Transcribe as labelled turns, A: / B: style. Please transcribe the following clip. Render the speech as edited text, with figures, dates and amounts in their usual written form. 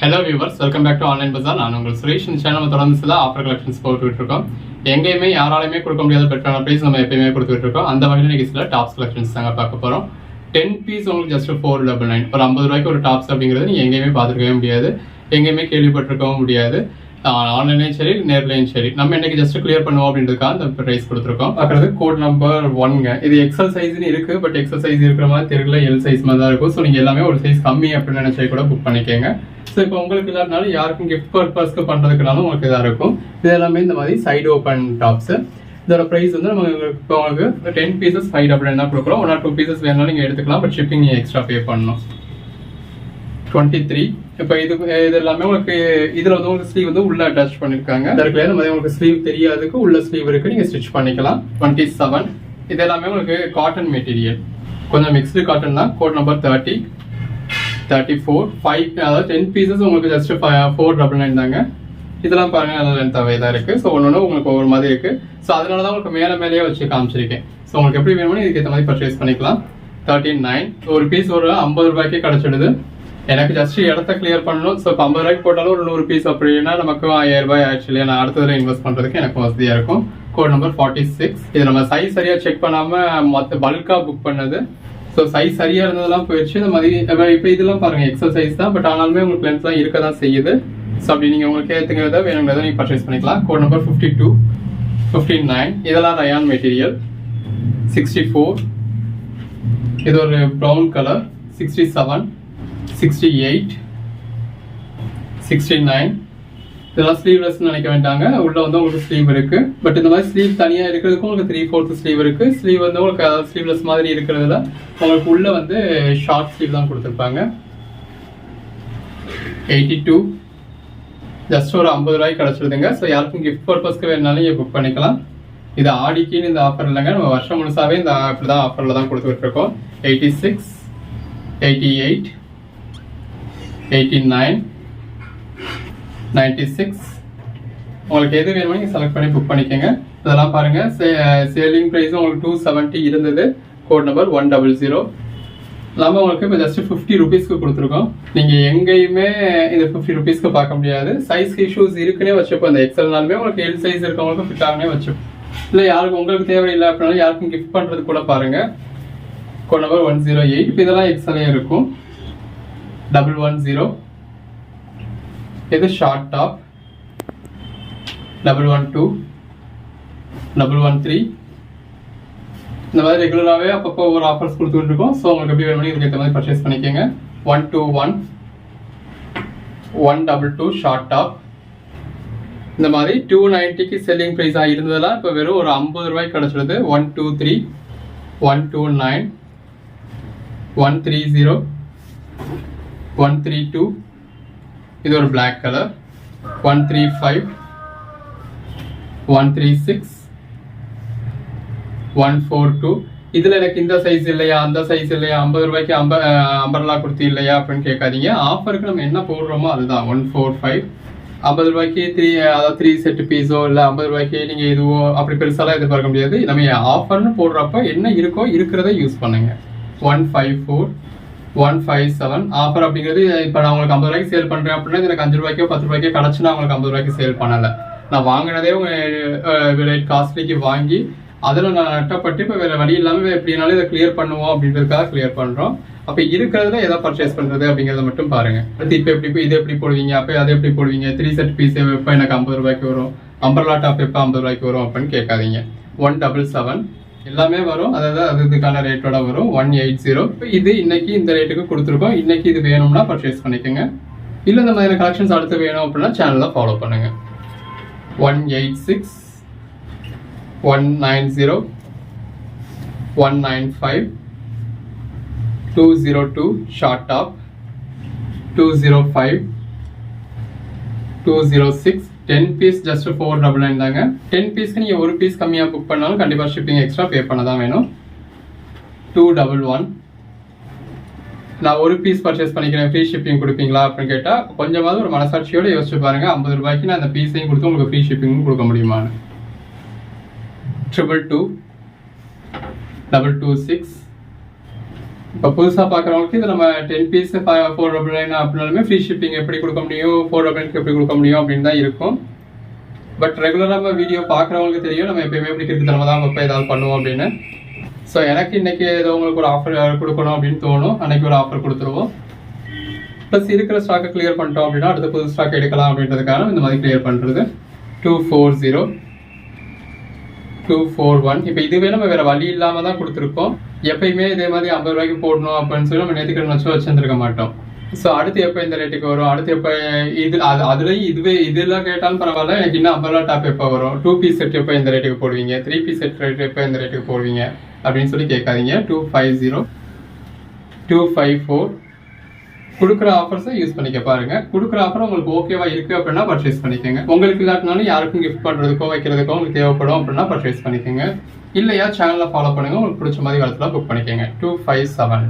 A: Hello viewers, welcome back to online Bazaar. நான் உங்கள் சுரேஷ். இந்த சேனல் நம்ம தொடர்ந்து சில ஆஃபர் கலெக்ஷன்ஸ் போட்டுக்கிட்டு இருக்கோம். எங்கேயுமே யாராலையுமே கொடுக்க முடியாத பெட்டரான ப்ரைஸ் நம்ம எப்பயுமே கொடுத்துட்டு இருக்கோம். அந்த வகையில் இன்னைக்கு சில டாப்ஸ் கலெக்ஷன்ஸ் தாங்க பார்க்க போகிறோம். 10 பீஸ் உங்களுக்கு ஜஸ்ட் 499. ஒரு 50 ரூபாய்க்கு ஒரு டாப்ஸ் அப்படிங்கிறது நீங்கள் எங்கேயுமே பார்த்துருக்கவே முடியாது, எங்கேயுமே கேள்விப்பட்டிருக்கவும் முடியாது. ஆன்லைன்லையும் சரி, நேர்லையும் சரி. நம்ம இன்னைக்கு ஜஸ்ட் கிளியர் பண்ணுவோம் அப்படின்றதுக்காக அந்த ப்ரைஸ் கொடுத்துருக்கோம். பார்க்குறது கோட் நம்பர் 1ங்க. இது எக்ஸல் சைஸ்னு இருக்கு, பட் எக்ஸல் சைஸ் இருக்கிற மாதிரி தெரியல, எல் சைஸ் மாதிரி தான் இருக்கும். ஸோ நீங்கள் எல்லாமே ஒரு சைஸ் கம்மி அப்படின்னு நினைச்சா கூட புக் பண்ணிக்கோங்க. ஸோ இப்போ உங்களுக்கு இல்லாதனாலும் யாருக்கும் கிஃப்ட் பர்பஸ்க்கு பண்ணுறதுக்குனாலும் உங்களுக்கு இதாக இருக்கும். இது எல்லாமே இந்த மாதிரி சைடு ஓப்பன் டாப்ஸ். இதோட ப்ரைஸ் வந்து நம்ம இப்போ உங்களுக்கு 10 பீசஸ் 599 தான் கொடுக்குறோம். 1 or 2 பீசஸ் வேணாலும் நீங்கள் எடுத்துக்கலாம், பட் ஷிப்பிங் நீங்கள் எக்ஸ்ட்ரா பே பண்ணணும். 23. இப்போ இது எல்லாமே உங்களுக்கு இதில் வந்து உங்களுக்கு ஸ்லீவ் வந்து உள்ள அட்டாச் பண்ணியிருக்காங்க. அதுக்குள்ளே இந்த மாதிரி உங்களுக்கு ஸ்லீவ் தெரியாததுக்கு உள்ள ஸ்லீவ் இருக்கு, நீங்கள் ஸ்டிச் பண்ணிக்கலாம். 27. இது எல்லாமே உங்களுக்கு காட்டன் மெட்டீரியல், கொஞ்சம் மிக்ஸ்டு காட்டன் தான். கோட் நம்பர் 30, 34, 5, அதாவது 10 பீசஸ் உங்களுக்கு ஜஸ்ட் 499 தாங்க. இதெல்லாம் பாருங்க, நல்ல லென்த்தாகவே தான் இருக்கு. ஸோ ஒன்று உங்களுக்கு ஒவ்வொரு மாதிரி இருக்கு. ஸோ அதனால தான் உங்களுக்கு மேலேயே வச்சு காமிச்சிருக்கேன். ஸோ உங்களுக்கு எப்படி வேணுமோ இதுக்கு ஏற்ற மாதிரி பர்ச்சேஸ் பண்ணிக்கலாம். 39. ஒரு பீஸ் ஒரு 50 ரூபாய்க்கு கிடைச்சிடுது. எனக்கு ஜஸ்ட் இடத்த கிளியர் பண்ணணும். ஸோ இப்போ 50 ரூபாய்க்கு போட்டாலும் ஒரு 100 பீஸ் அப்படின்னா நமக்கு 1000 ரூபாய் ஆக்சுவலி நான் அடுத்ததுல இன்வெஸ்ட் பண்றதுக்கு எனக்கு வசதியா இருக்கும். Code number 46. இது நம்ம சைஸ் சரியா செக் பண்ணாம மொத்த பல்கா புக் பண்ணது. ஸோ சைஸ் சரியா இருந்ததெல்லாம் போயிடுச்சு. இந்த மாதிரி இப்போ இதெல்லாம் பாருங்க, எக்ஸல் சைஸ் தான், பட் ஆனாலுமே உங்களுக்கு லென்த்லாம் இருக்க தான் செய்யுது. ஸோ அப்படி நீங்க உங்களுக்கு ஏற்றுங்கிறத வேணுங்கிறத நீங்க பர்ச்சேஸ் பண்ணிக்கலாம். Code number 52, 59. இதெல்லாம் ரயான் மெட்டீரியல். 64. இது ஒரு ப்ரௌன் கலர். 67, 68, 69. இதெல்லாம் ஸ்லீவ்லெஸ் நினைக்க வேண்டாங்க, உள்ள வந்து உங்களுக்கு ஸ்லீவ் இருக்கு. பட் இந்த மாதிரி ஸ்லீவ் தனியா இருக்கிறதுக்கும் உங்களுக்கு 3/4 ஸ்லீவ் இருக்கு. ஸ்லீவ் வந்து உங்களுக்கு ஸ்லீவ்லெஸ் மாதிரி இருக்கிறதுல உங்களுக்கு உள்ள வந்து ஷார்ட் ஸ்லீவ் தான் கொடுத்துருப்பாங்க. 82. ஜஸ்ட் ஒரு 50 ரூபாய்க்கு கிடைச்சிருதுங்க. ஸோ யாருக்கும் கிஃப்ட் பர்பஸ்க்கு வேணாலும் நீங்கள் புக் பண்ணிக்கலாம். இது ஆடிக்குன்னு இந்த ஆஃபர் இல்லைங்க, நம்ம வருஷம் முழுசாவே இந்த இப்படிதான் ஆஃபர்ல தான் கொடுத்துட்டு இருக்கோம். 86, 88, 89, 96. உங்களுக்கு எது வேணுமோ நீங்கள் செலக்ட் பண்ணி புக் பண்ணிக்கோங்க. இதெல்லாம் பாருங்க, சேலிங் ப்ரைஸ் உங்களுக்கு 270 இருந்தது. Code number 100. நம்ம உங்களுக்கு இப்போ ஜஸ்ட் 50 ருபீஸ்க்கு கொடுத்துருக்கோம். நீங்கள் எங்கேயுமே இந்த 50 ருபீஸ்க்கு பார்க்க முடியாது. சைஸ் இஷ்யூஸ் இருக்குன்னே வச்சுப்போம். இந்த எக்ஸல்னாலுமே உங்களுக்கு எல் சைஸ் இருக்கவங்களுக்கு ஃபிட் ஆகனே வச்சுப்போம். இல்லை யாருக்கும் உங்களுக்கு தேவையில்லை அப்படின்னாலும் யாருக்கும் கிஃப்ட் பண்ணுறது கூட பாருங்க. Code number 108. இப்போ இதெல்லாம் எக்ஸலே இருக்கும். 110. இது ஷார்ட் டாப். 112, 113. இந்த மாதிரி ரெகுலராகவே அப்பப்போ ஒரு ஆஃபர்ஸ் கொடுத்துட்டு இருக்கோம். ஸோ உங்களுக்கு எப்படி வேணுமோ இதுக்கு ஏற்ற மாதிரி பர்ச்சேஸ் பண்ணிக்கோங்க. 121, 122 ஷார்ட் டாப். இந்த மாதிரி 290க்கு செல்லிங் ப்ரைஸாக இருந்ததெல்லாம் இப்போ வெறும் ஒரு 50 ரூபாய்க்கு கிடச்சிடுது. 123, 129, 130, 132. இது ஒரு பிளாக் கலர். 135, 136, 142. இதுல எனக்கு இந்த சைஸ் இல்லையா, அந்த சைஸ் இல்லையா, 50 ரூபாய்க்கு அம்பர்லா குர்த்தி இல்லையா அப்படின்னு கேட்காதீங்க. ஆஃபருக்கு நம்ம என்ன போடுறோமோ அதுதான். 145. 50 ரூபாய்க்கு 3 செட் பீஸோ இல்லை 50 ரூபாய்க்கு நீங்க இதுவோ அப்படி பெருசாலாம் எதிர்பார்க்க முடியாது. நம்ம ஆஃபர்னு போடுறப்ப என்ன இருக்கோ இருக்கிறத யூஸ் பண்ணுங்க. 154, 157. ஆஃபர் அப்படிங்கிறது இப்போ நான் உங்களுக்கு 50 ரூபாய்க்கு சேல் பண்றேன் அப்படின்னா எனக்கு 5 ரூபாய்க்கோ 10 ரூபாய்க்கோ கிடச்சுன்னா உங்களுக்கு 50 ரூபாய்க்கு சேல் பண்ணலை. நான் வாங்கினதே உங்க காஸ்ட்லிக்கு வாங்கி அதில் நான் நட்டப்பட்டு இப்போ வேற வழி இல்லாமல் எப்படினாலும் இதை கிளியர் பண்ணுவோம் அப்படின்றதுக்காக கிளியர் பண்ணுறோம். அப்போ இருக்கிறதுல எதை பர்ச்சேஸ் பண்ணுறது அப்படிங்கிறத மட்டும் பாருங்க. அடுத்து இப்போ இது எப்படி போடுவீங்க, அப்போ அதை எப்படி போடுவீங்க, 3 செட் பீஸ் எப்போ எனக்கு 50 ரூபாய்க்கு வரும், அம்பர்லா டாப் எப்போ 50 ரூபாய்க்கு வரும் அப்படின்னு கேட்காதீங்க. 177. எல்லாமே வரும், அதாவது அதுக்கான ரேட்டோட வரும். 180. இது இன்னைக்கு இந்த ரேட்டுக்கு கொடுத்துருக்கோம். இன்னைக்கு இது வேணும்னா பர்ச்சேஸ் பண்ணிக்கோங்க. இல்லை இந்த மாதிரி கலெக்ஷன்ஸ் அடுத்து வேணும் அப்படின்னா சேனலை ஃபாலோ பண்ணுங்க. 186, 190, 195, 202 ஷார்ட் டாப், 205, 206. 10 பீஸ் ஜஸ்ட் 499 தாங்க. 10 பீஸ்க்கு நீங்கள் ஒரு பீஸ் கம்மியாக புக் பண்ணாலும் கண்டிப்பாக ஷிப்பிங் எக்ஸ்ட்ரா பே பண்ண தான் வேணும். 211. நான் ஒரு பீஸ் பர்ச்சேஸ் பண்ணிக்கிறேன், ஃப்ரீ ஷிப்பிங் கொடுப்பீங்களா அப்படின்னு கேட்டால் கொஞ்சமாவது ஒரு மனசாட்சியோடு யோசிச்சு பாருங்க. 50 ரூபாய்க்கு நான் அந்த பீஸையும் கொடுத்து உங்களுக்கு ஃப்ரீ ஷிப்பிங்கும் கொடுக்க முடியுமான்னு. 222, 226, இப்போ புதுசாக பார்க்குறவங்களுக்கு இது நம்ம 10 பீஸ் 499 அப்படின்னாலுமே ஃப்ரீ ஷிப்பிங் எப்படி கொடுக்க முடியும், 499 எப்படி கொடுக்க முடியும் அப்படின்னு தான் இருக்கும். பட் ரெகுலராக நம்ம வீடியோ பார்க்குறவங்களுக்கு தெரியும் நம்ம எப்பயுமே எப்படி கிறுக்குத்தனமாக தான் இப்போ ஏதாவது பண்ணுவோம் அப்படின்னு. ஸோ எனக்கு இன்னைக்கு ஏதோ உங்களுக்கு ஒரு ஆஃபர் கொடுக்கணும் அப்படின்னு தோணும், அன்னைக்கு ஒரு ஆஃபர் கொடுத்துருவோம். ப்ளஸ் இருக்கிற ஸ்டாக்கை கிளியர் பண்ணிட்டோம் அப்படின்னா அடுத்த புது ஸ்டாக் எடுக்கலாம் அப்படின்றதுக்காக இந்த மாதிரி கிளியர் பண்ணுறது. 240 241. இப்போ இதுவே நம்ம வேற வழி இல்லாமல் தான் கொடுத்துருக்கோம். எப்பயுமே இதே மாதிரி 50 ரூபாய்க்கு போடணும் அப்படின்னு சொல்லி நம்ம நேற்றுக்கிழமை வச்சுருந்துருக்க மாட்டோம். ஸோ அடுத்து எப்போ இந்த ரேட்டுக்கு வரும், அடுத்து எப்போ இது அதுலேயும் இதெல்லாம் கேட்டாலும் பரவாயில்ல, எனக்கு இன்னும் 50 ரூபா டாப் எப்போ வரும், 2 பீஸ் செட் எப்போ இந்த ரேட்டுக்கு போடுவீங்க, 3 பீஸ் செட் ரேட் எப்போ இந்த ரேட்டுக்கு போடுவீங்க அப்படின்னு சொல்லி கேட்காதீங்க. 250 254 கொடுக்குற ஆஃபர்ஸை யூஸ் பண்ணிக்க பாருங்க. கொடுக்குற ஆஃபர் உங்களுக்கு ஓகேவா இருக்கு அப்படின்னா பர்ச்சேஸ் பண்ணிக்கோங்க. உங்களுக்கு இல்லாட்டினாலும் யாருக்கும் கிஃப்ட் பண்றதுக்கோ வைக்கிறதுக்கோ உங்களுக்கு தேவைப்படும் அப்படின்னா பர்ச்சேஸ் பண்ணிக்கோங்க. இல்லையா சேனலை ஃபாலோ பண்ணுங்க, உங்களுக்கு பிடிச்ச மாதிரி காலத்தில் புக் பண்ணிக்கோங்க. 257